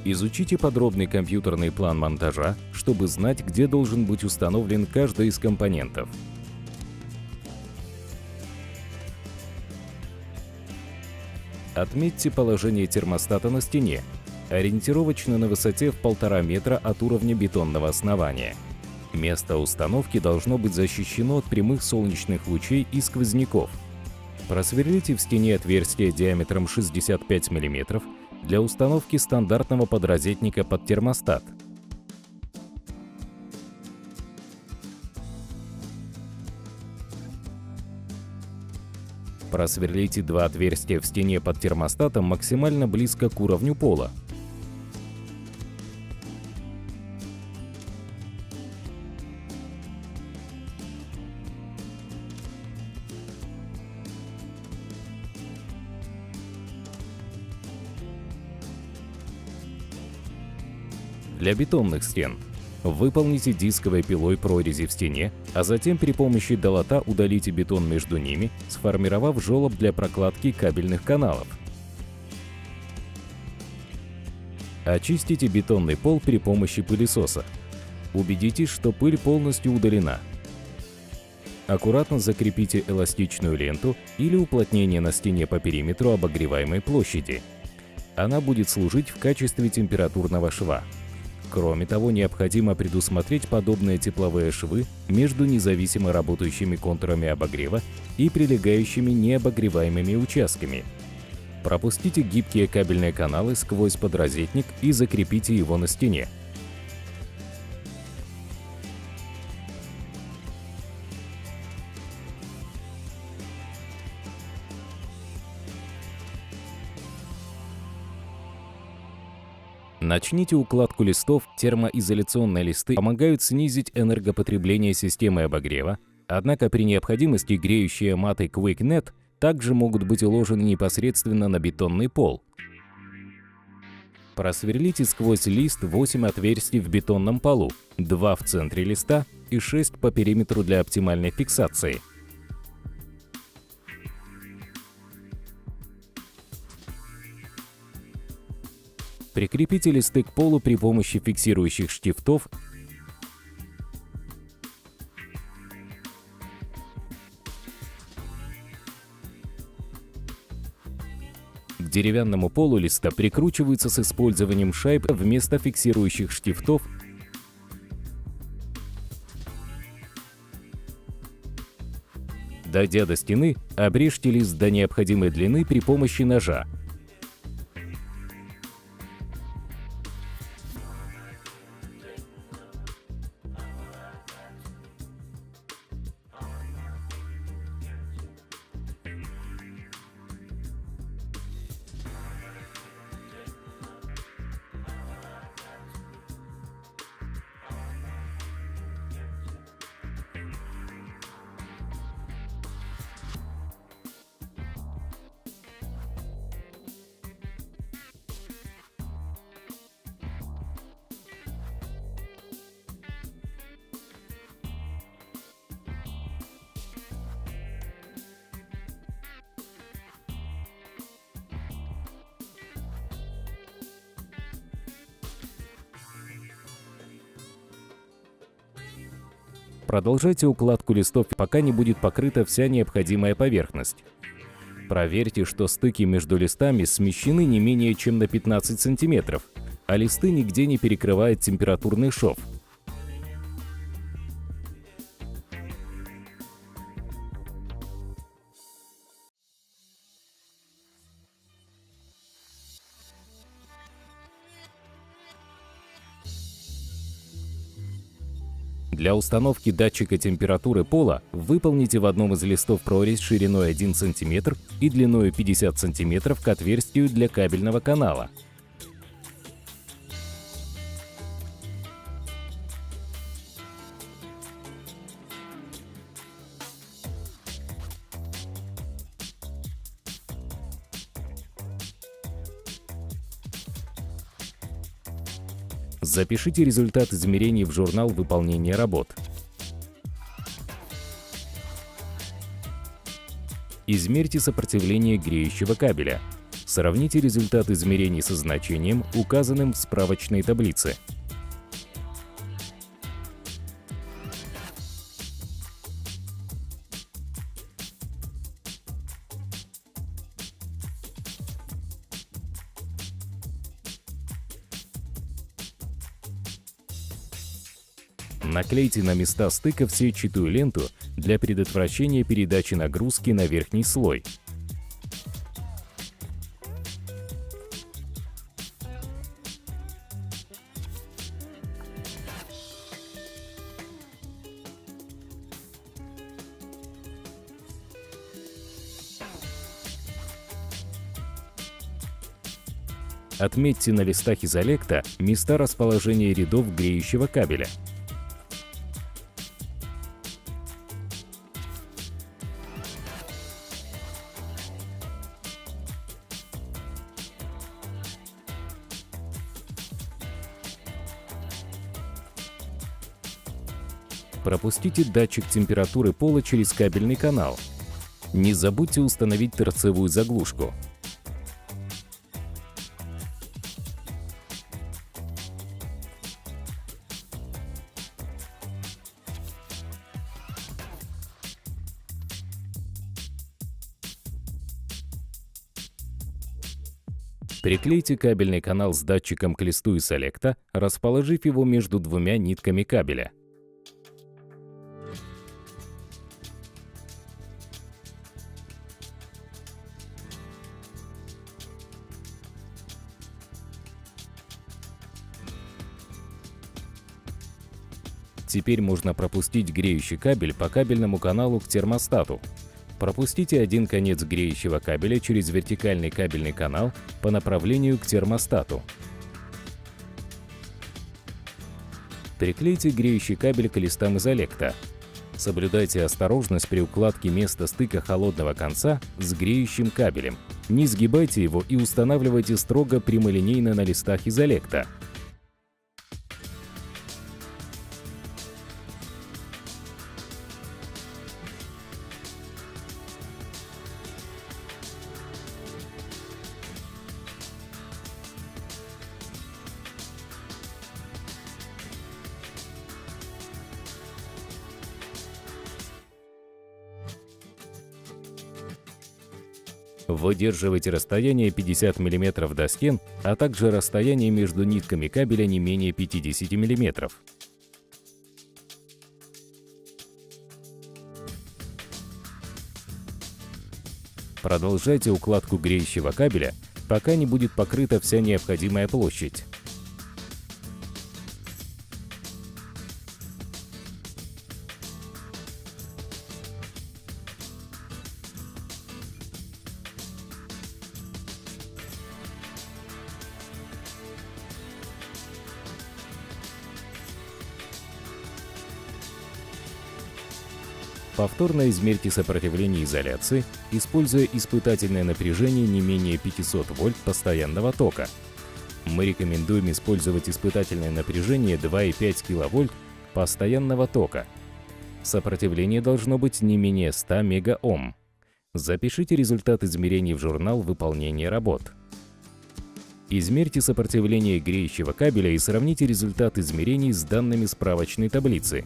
Изучите подробный компьютерный план монтажа, чтобы знать, где должен быть установлен каждый из компонентов. Отметьте положение термостата на стене, ориентировочно на высоте в 1,5 метра от уровня бетонного основания. Место установки должно быть защищено от прямых солнечных лучей и сквозняков. Просверлите в стене отверстие диаметром 65 мм для установки стандартного подрозетника под термостат. Просверлите 2 отверстия в стене под термостатом максимально близко к уровню пола. Для бетонных стен выполните дисковой пилой прорези в стене, а затем при помощи долота удалите бетон между ними, сформировав желоб для прокладки кабельных каналов. Очистите бетонный пол при помощи пылесоса. Убедитесь, что пыль полностью удалена. Аккуратно закрепите эластичную ленту или уплотнение на стене по периметру обогреваемой площади. Она будет служить в качестве температурного шва. Кроме того, необходимо предусмотреть подобные тепловые швы между независимо работающими контурами обогрева и прилегающими необогреваемыми участками. Пропустите гибкие кабельные каналы сквозь подрозетник и закрепите его на стене. Начните укладку листов. Термоизоляционные листы помогают снизить энергопотребление системы обогрева, однако при необходимости греющие маты QuickNet также могут быть уложены непосредственно на бетонный пол. Просверлите сквозь лист 8 отверстий в бетонном полу, 2 в центре листа и 6 по периметру для оптимальной фиксации. Прикрепите листы к полу при помощи фиксирующих штифтов . К деревянному полу листа прикручиваются с использованием шайб вместо фиксирующих штифтов . Дойдя до стены, обрежьте лист до необходимой длины при помощи ножа. Продолжайте укладку листов, пока не будет покрыта вся необходимая поверхность. Проверьте, что стыки между листами смещены не менее чем на 15 см, а листы нигде не перекрывает температурный шов. Для установки датчика температуры пола выполните в одном из листов прорезь шириной 1 см и длиной 50 см к отверстию для кабельного канала. Запишите результат измерений в журнал выполнения работ. Измерьте сопротивление греющего кабеля. Сравните результат измерений со значением, указанным в справочной таблице. Наклейте на места стыков сетчатую ленту для предотвращения передачи нагрузки на верхний слой. Отметьте на листах изолекта места расположения рядов греющего кабеля. Пропустите датчик температуры пола через кабельный канал. Не забудьте установить торцевую заглушку. Приклейте кабельный канал с датчиком к листу изолекта, расположив его между двумя нитками кабеля. Теперь можно пропустить греющий кабель по кабельному каналу к термостату. Пропустите один конец греющего кабеля через вертикальный кабельный канал по направлению к термостату. Приклейте греющий кабель к листам изолекта. Соблюдайте осторожность при укладке места стыка холодного конца с греющим кабелем. Не сгибайте его и устанавливайте строго прямолинейно на листах изолекта. Выдерживайте расстояние 50 мм до стен, а также расстояние между нитками кабеля не менее 50 мм. Продолжайте укладку греющего кабеля, пока не будет покрыта вся необходимая площадь. Повторно измерьте сопротивление изоляции, используя испытательное напряжение не менее 500 вольт постоянного тока. Мы рекомендуем использовать испытательное напряжение 2,5 кВт постоянного тока. Сопротивление должно быть не менее 100 мегаом. Запишите результат измерений в журнал выполнения работ. Измерьте сопротивление греющего кабеля и сравните результат измерений с данными справочной таблицы.